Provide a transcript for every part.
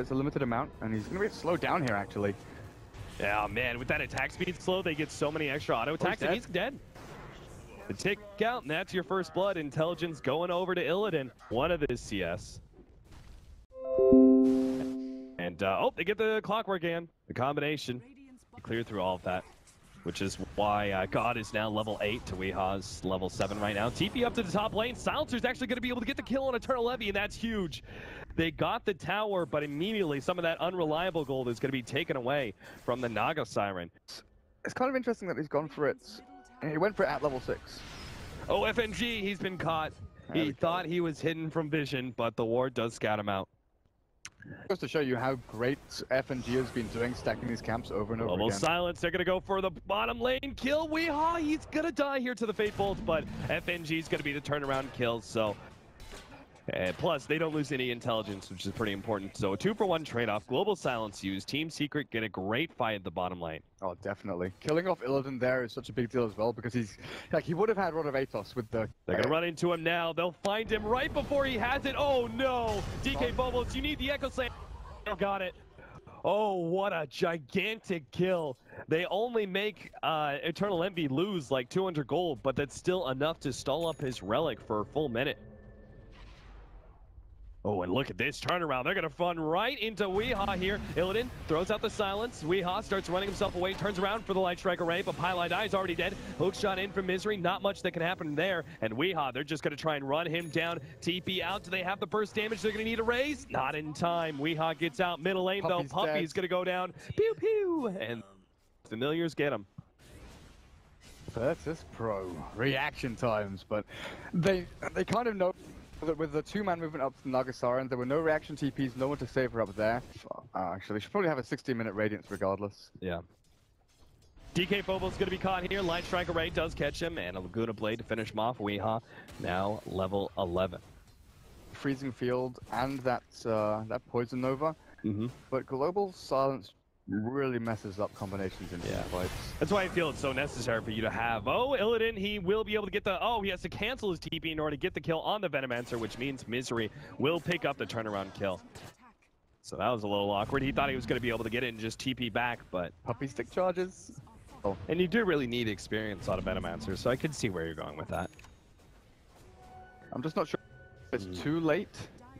but it's a limited amount, and he's going to be slowed down here, actually. Yeah, man, with that attack speed slow, they get so many extra auto attacks, and he's dead. The tick out, and that's your first blood. Intelligence going over to Illidan, one of the CS. And, oh, they get the clockwork again. The combination. Clear through all of that, which is why God is now level 8 to Weeha's level 7 right now. TP up to the top lane. Silencer's actually going to be able to get the kill on Eternal Levy, and that's huge. They got the tower, but immediately some of that unreliable gold is going to be taken away from the Naga Siren. It's kind of interesting that he's gone for it. He went for it at level 6. Oh, FNG, he's been caught. He thought he was hidden from vision, but the ward does scout him out. Just to show you how great FNG has been doing, stacking these camps over and over again. Silence, they're going to go for the bottom lane kill. Weeha, he's going to die here to the Fate Bolt, but FNG is going to be the turnaround kill, so... And plus, they don't lose any intelligence, which is pretty important. So a 2-for-1 trade-off. Global Silence used. Team Secret get a great fight at the bottom lane. Oh, definitely. Killing off Illidan there is such a big deal as well, because he's like he would have had Rod of Atos with the... They're going to run into him now. They'll find him right before he has it. Oh, no. DK Bubbles, you need the Echo Slam. Got it. Oh, what a gigantic kill. They only make Eternal Envy lose like 200 gold, but that's still enough to stall up his relic for a full minute. Oh, and look at this turnaround. They're going to run right into Weeha here. Illidan throws out the silence. Weeha starts running himself away, turns around for the Light Strike Array, but Pylon is already dead. Hook shot in from Misery. Not much that can happen there. And Weeha, they're just going to try and run him down. TP out. Do they have the burst damage they're going to need to raise? Not in time. Weeha gets out. Middle lane, though. Puppy's going to go down. Pew, pew. And Familiars get him. Virtus.Pro. Reaction times, but they kind of know that with the 2-man movement up to Naga Siren, there were no reaction TPs, no one to save her up there. Actually, they should probably have a 16-minute Radiance regardless. Yeah. DK Phobos going to be caught here. Light Strike Array does catch him, and a Laguna Blade to finish him off. Weeha now level 11. Freezing Field and that Poison Nova, but Global Silence really messes up combinations in these fights. That's why I feel it's so necessary for you to have. Oh, Illidan, he will be able to get the... Oh, he has to cancel his TP in order to get the kill on the Venomancer, which means Misery will pick up the turnaround kill. So that was a little awkward. He thought he was going to be able to get it and just TP back, but... Puppy stick charges. Oh. And you do really need experience on a Venomancer, so I can see where you're going with that. I'm just not sure if it's too late.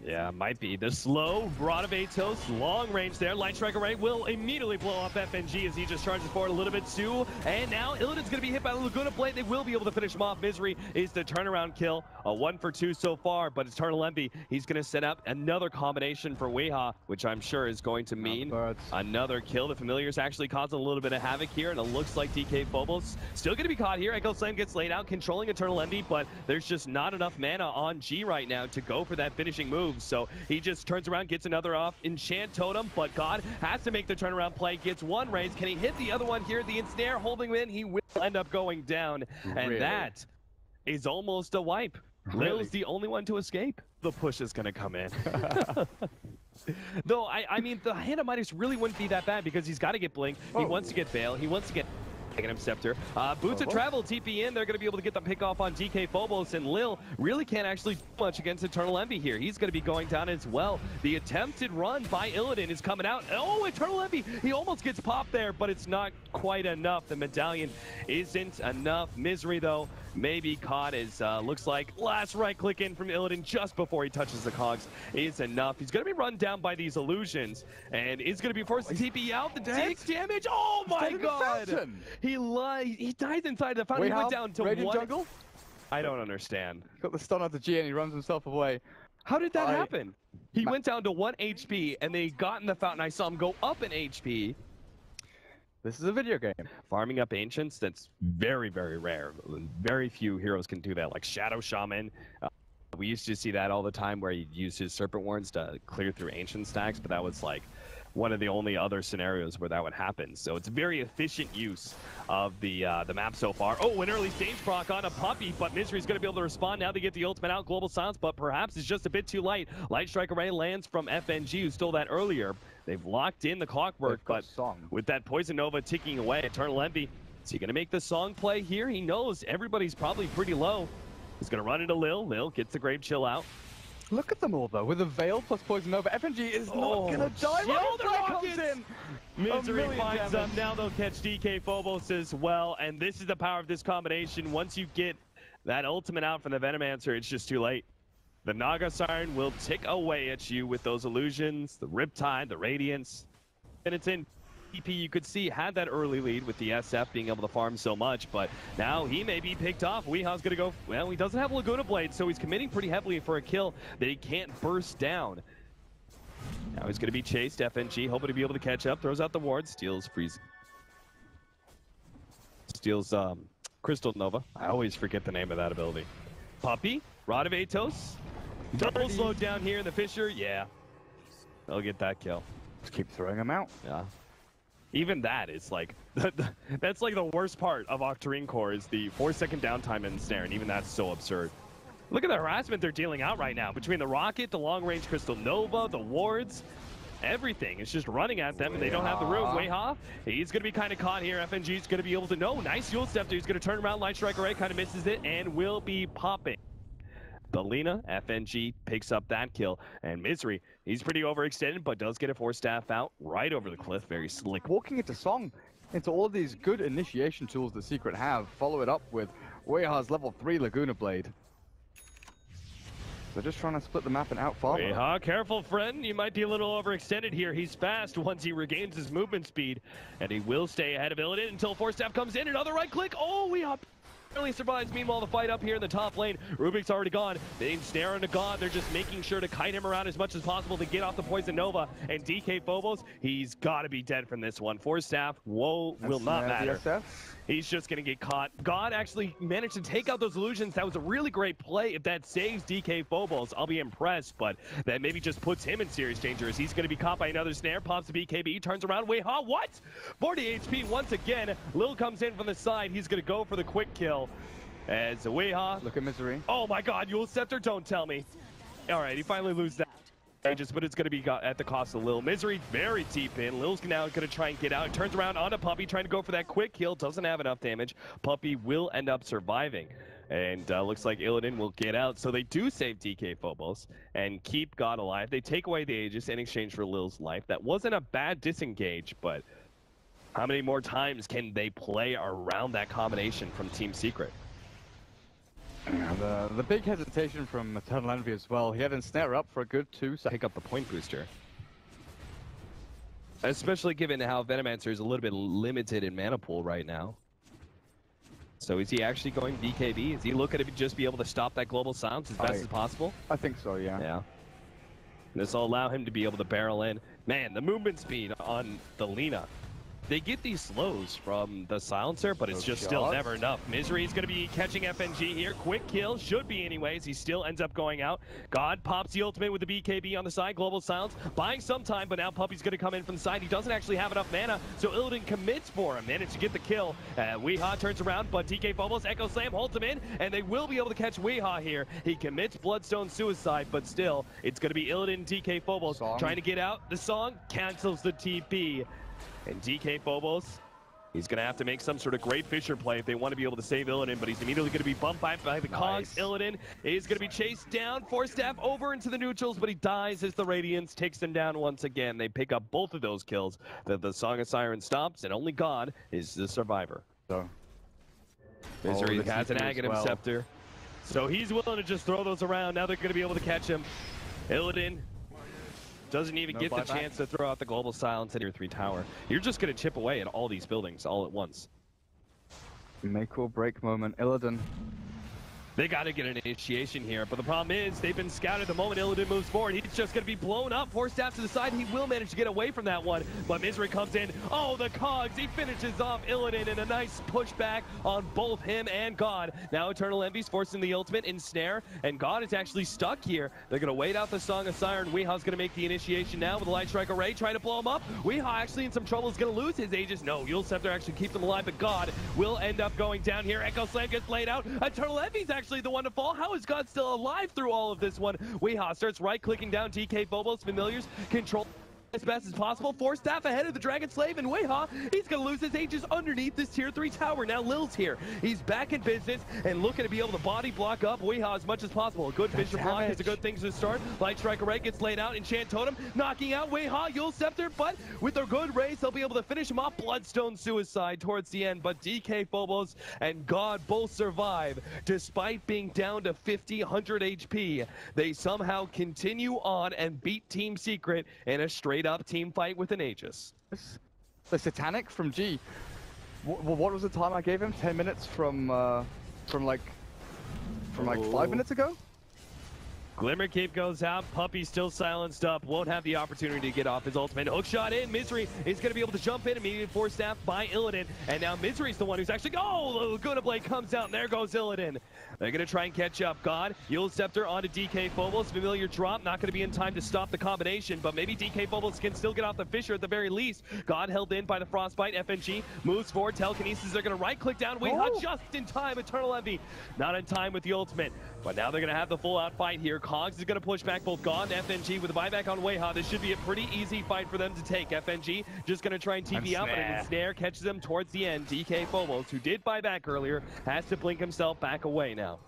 Yeah, might be. The slow Rod of Atos, long range there. Light Strike Array will immediately blow off FNG as he just charges forward a little bit too. And now Illidan's going to be hit by the Laguna Blade. They will be able to finish him off. Misery is the turnaround kill. A 1-for-2 so far, but Eternal Envy, he's going to set up another combination for Weeha, which I'm sure is going to mean another kill. The Familiars actually causing a little bit of havoc here, and it looks like DK Phobos still going to be caught here. Echo Slam gets laid out, controlling Eternal Envy, but there's just not enough mana on G right now to go for that finishing move. So he just turns around, gets another off. Enchant Totem, but God has to make the turnaround play. Gets one raise. Can he hit the other one here? The ensnare holding him in. He will end up going down. And that is almost a wipe. Lil's the only one to escape. The push is going to come in. Though, I mean, the Hand of Midas really wouldn't be that bad because he's got to get Blink. He wants to get Veil. He wants to get him Scepter. Boots of Travel, TP in. They're going to be able to get the pick off on DK Phobos, and Lil really can't actually do much against Eternal Envy here. He's going to be going down as well. The attempted run by Illidan is coming out. Oh, Eternal Envy! He almost gets popped there, but it's not quite enough. The medallion isn't enough. Misery, though, maybe caught as looks like last right click in from Illidan just before he touches the cogs is enough. He's going to be run down by these illusions, and is going to be forced to TP out. The damage! Oh my god! He dies inside the fountain. He went down to Radiant one jungle? I don't understand. Got the stun out the G and he runs himself away. How did that happen? He went down to 1 HP and they got in the fountain. I saw him go up in HP. This is a video game. Farming up Ancients, that's very, very rare. Very few heroes can do that, like Shadow Shaman. We used to see that all the time where he'd use his Serpent Warns to clear through Ancient stacks, but that was like one of the only other scenarios where that would happen. So it's a very efficient use of the map so far. Oh, an early stage proc on a Puppy, but Misery's going to be able to respond. Now they get the ultimate out, Global Silence, but perhaps it's just a bit too late. Light Strike Array lands from FNG, who stole that earlier. They've locked in the clockwork, but with that Poison Nova ticking away, Eternal Envy, is he going to make the song play here? He knows everybody's probably pretty low. He's going to run into Lil. Lil gets the Grave Chill out. Look at them all though, with a Veil plus Poison Nova. FNG is not gonna die. Shield Comes in. Misery finds them. damage. Now they'll catch DK Phobos as well. And this is the power of this combination. Once you get that ultimate out from the Venomancer, it's just too late. The Naga Siren will tick away at you with those illusions, the Riptide, the Radiance. And it's in TP, you could see, had that early lead with the SF being able to farm so much, but now he may be picked off. Weeha's gonna go, well, he doesn't have Laguna Blade, so he's committing pretty heavily for a kill that he can't burst down. Now he's gonna be chased, FNG, hoping to be able to catch up, throws out the ward, steals Crystal Nova. I always forget the name of that ability. Puppey, Rod of Atos, double slowed down here in the Fissure, yeah. They'll get that kill. Just keep throwing them out. Yeah. Even that is like, that's like the worst part of Octarine Core is the 4-second downtime in Snare, and even that's so absurd. Look at the harassment they're dealing out right now. Between the Rocket, the long-range Crystal Nova, the wards, everything. It's just running at them, and they don't have the room. Weeha, he's going to be kind of caught here. FNG's going to be able to, no, nice Yule Step. He's going to turn around, Light Strike Array, kind of misses it, and will be popping. The Lina, FNG picks up that kill, and Misery, he's pretty overextended, but does get a 4-staff out right over the cliff, very slick. Walking into Song, into all these good initiation tools that Secret have, follow it up with Weeha's level 3 Laguna Blade. They're just trying to split the map and out farther. Weeha, careful friend, you might be a little overextended here. He's fast once he regains his movement speed, and he will stay ahead of Illidan until 4-staff comes in. Another right click, oh, Weeha barely survives. Meanwhile, the fight up here in the top lane, Rubik's already gone. They snare into God. They're just making sure to kite him around as much as possible to get off the Poison Nova. And DK Phobos, he's got to be dead from this one. 4-staff, whoa, will not matter. He's just going to get caught. God actually managed to take out those illusions. That was a really great play. If that saves DK Phobos, I'll be impressed, but that maybe just puts him in serious danger as he's going to be caught by another snare. Pops the BKB, turns around. Weeha, what? 40 HP once again. Lil comes in from the side. He's going to go for the quick kill. As Weeha. Look at Misery. Oh my God, Yule Scepter, don't tell me. All right, he finally loses that. But it's going to be at the cost of Lil. Misery very deep in. Lil's now going to try and get out. He turns around onto Puppey, trying to go for that quick kill. Doesn't have enough damage. Puppey will end up surviving. And looks like Illidan will get out. So they do save DK Phobos and keep God alive. They take away the Aegis in exchange for Lil's life. That wasn't a bad disengage, but how many more times can they play around that combination from Team Secret? Yeah, the big hesitation from Eternal Envy as well. He had Ensnare up for a good 2 seconds. Pick up the point booster. Especially given how Venomancer is a little bit limited in mana pool right now. So is he actually going BKB? Is he looking to just be able to stop that global silence as best as possible? I think so, yeah. Yeah. This will allow him to be able to barrel in. Man, the movement speed on the Lina. They get these slows from the silencer, but it's just still never enough. Misery is going to be catching FNG here. Quick kill, should be anyways. He still ends up going out. God pops the ultimate with the BKB on the side. Global silence, buying some time, but now Puppey's going to come in from the side. He doesn't actually have enough mana, so Illidan commits for him. Managed to get the kill. Weeha turns around, but DK Phobos, Echo Slam holds him in, and they will be able to catch Weeha here. He commits Bloodstone Suicide, but still, it's going to be Illidan and DK Phobos trying to get out. The song cancels the TP. And DK Phobos, he's going to have to make some sort of great Fissure play if they want to be able to save Illidan, but he's immediately going to be bumped by the cogs. Illidan is going to be chased down, 4-staff over into the neutrals, but he dies as the Radiance takes him down once again. They pick up both of those kills. The Song of Siren stops, and only God is the survivor. So Misery has an Aghanim Scepter, so he's willing to just throw those around. Now they're going to be able to catch him. Illidan doesn't even get the chance to throw out the global silence at your 3 tower. You're just going to chip away at all these buildings all at once. Make or break moment. Illidan. They got to get an initiation here, but the problem is they've been scouted. The moment Illidan moves forward, he's just going to be blown up. 4-staff to the side. He will manage to get away from that one, but Misery comes in. Oh, the cogs. He finishes off Illidan in a nice pushback on both him and God. Now Eternal Envy's forcing the ultimate in Snare, and God is actually stuck here. They're going to wait out the Song of Siren. Weeha's going to make the initiation now with the Light Strike Array, trying to blow him up. Weeha actually in some trouble, is going to lose his Aegis. No, Yule Scepter actually keeps him alive, but God will end up going down here. Echo Slam gets laid out. Eternal Envy's actually the one to fall. How is God still alive through all of this one? Weeha starts right-clicking down DK Phobos. Familiars control as best as possible. Force staff ahead of the Dragon Slave, and Weha, he's going to lose his Aegis underneath this tier 3 tower. Now Lil's here. He's back in business and looking to be able to body block up Weha as much as possible. A good vision block is a good thing to start. Light Striker Ray gets laid out. Enchant Totem knocking out Weha. Yule Scepter, but with their good raise, they'll be able to finish him off. Bloodstone Suicide towards the end, but DK Phobos and God both survive. Despite being down to 100 HP, they somehow continue on and beat Team Secret in a straight up team fight with an Aegis. The Satanic from G. What was the time I gave him? 10 minutes from like 5 minutes ago? Glimmer Cape goes out. Puppy still silenced up. Won't have the opportunity to get off his ultimate. Hookshot in. Misery is going to be able to jump in. Immediate force staff by Illidan. And now Misery's the one who's actually... Oh, the Laguna Blade comes out. And there goes Illidan. They're going to try and catch up. God, Yule Scepter onto DK Phobos. Familiar drop. Not going to be in time to stop the combination. But maybe DK Phobos can still get off the Fissure at the very least. God held in by the Frostbite. FNG moves forward. Telekinesis. They're going to right-click down. Weha just in time. Eternal Envy not in time with the ultimate. But now they're going to have the full-out fight here. Cogs is going to push back both God and FNG with a buyback on Weha. This should be a pretty easy fight for them to take. FNG just going to try and TP out, but the snare catches them towards the end. DK Phobos, who did buy back earlier, has to blink himself back away now.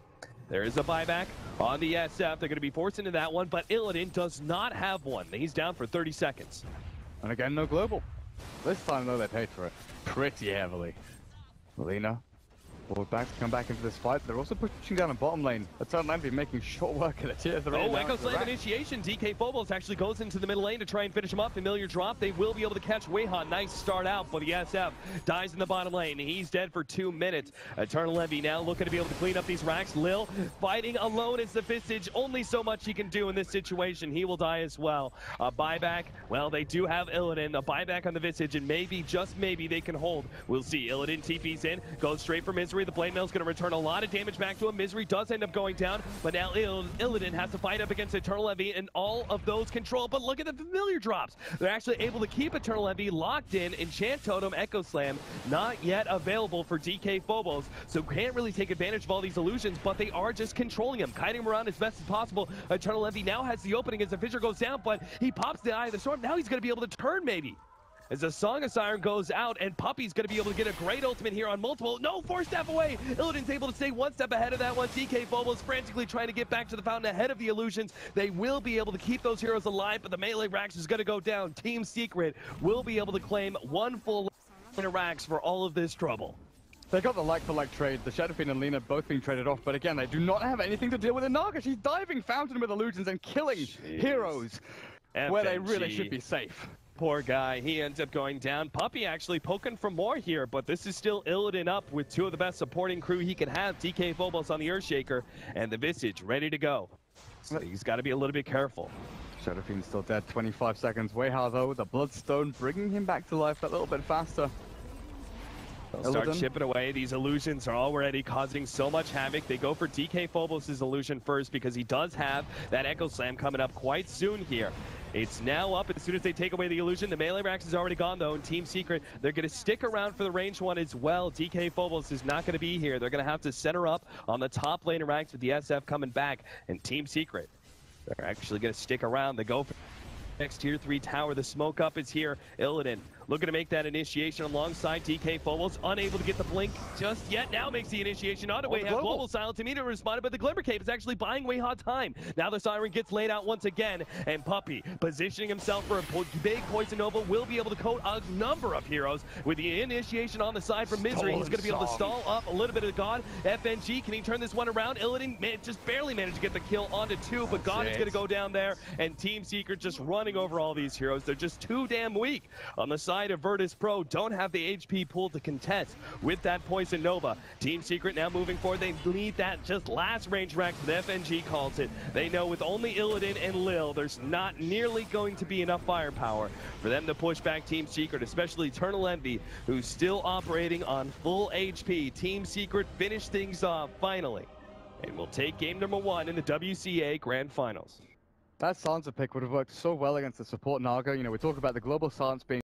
There is a buyback on the SF. They're going to be forced into that one, but Illidan does not have one. He's down for 30 seconds. And again, no global. This time, though, they paid for it pretty heavily. Melina. Back to come back into this fight. They're also pushing down a bottom lane. Eternal Envy making short work of the tier 3. Oh, Echo Slave initiation. DK Phobos actually goes into the middle lane to try and finish him up. Familiar drop. They will be able to catch Weha. Nice start out, but the SF dies in the bottom lane. He's dead for 2 minutes. Eternal Envy now looking to be able to clean up these racks. Lil fighting alone as the Visage. Only so much he can do in this situation. He will die as well. A buyback. Well, they do have Illidan. A buyback on the Visage, and maybe, just maybe, they can hold. We'll see. Illidan TP's in. Goes straight for Misery. The Blade Mail's going to return a lot of damage back to him. Misery does end up going down, but now Illidan has to fight up against Eternal Envy and all of those control. But look at the familiar drops. They're actually able to keep Eternal Envy locked in. Enchant Totem, Echo Slam, not yet available for DK Phobos, so can't really take advantage of all these illusions, but they are just controlling him, kiting him around as best as possible. Eternal Envy now has the opening as the Fissure goes down, but he pops the Eye of the Storm. Now he's going to be able to turn maybe. As the Song of Siren goes out, and Puppy's going to be able to get a great ultimate here on multiple. No, 4 step away. Illidan's able to stay 1 step ahead of that one. DK Phobos frantically trying to get back to the fountain ahead of the illusions. They will be able to keep those heroes alive, but the melee racks is going to go down. Team Secret will be able to claim 1 full line of racks for all of this trouble. They got the like-for-like trade. The Shadow Fiend and Lina both being traded off, but again, they do not have anything to deal with in Naga. She's diving fountain with illusions and killing heroes where they really should be safe. Poor guy, he ends up going down. Puppy actually poking for more here, but this is still Illidan up with 2 of the best supporting crew he can have. DK Phobos on the Earthshaker and the Visage ready to go. So he's got to be a little bit careful. Shadow Fiend still dead, 25 seconds. Weha though, the Bloodstone bringing him back to life that little bit faster. They'll start chipping away. These illusions are already causing so much havoc. They go for DK Phobos' illusion first because he does have that Echo Slam coming up quite soon here. It's now up as soon as they take away the illusion. The melee racks is already gone though, and Team Secret, they're going to stick around for the range one as well. DK Phobos is not going to be here. They're going to have to center up on the top lane of racks with the SF coming back, and Team Secret, they're actually going to stick around. They go for next tier 3 tower. The smoke up is here. Illidan looking to make that initiation alongside DK Phobos, unable to get the blink just yet. Now makes the initiation on the way. Global silence immediately responded, but the Glimmer Cape is actually buying Weha time. Now the Siren gets laid out once again, and Puppy positioning himself for a big Poison Nova will be able to coat a number of heroes with the initiation on the side from Misery. He's going to be able to stall up a little bit of God. FNG, can he turn this one around? Illidan just barely managed to get the kill onto 2, but God is going to go down there, and Team Secret just running over all these heroes. They're just too damn weak on the side of Virtus.Pro. Don't have the HP pool to contest with that Poison Nova. Team Secret now moving forward. They need that just last range rack, but FNG calls it. They know with only Illidan and Lil, there's not nearly going to be enough firepower for them to push back Team Secret, especially Eternal Envy, who's still operating on full HP. Team Secret finish things off finally, and will take game number 1 in the WCA Grand Finals. That silencer pick would have worked so well against the support Naga. You know, we talk about the global silence being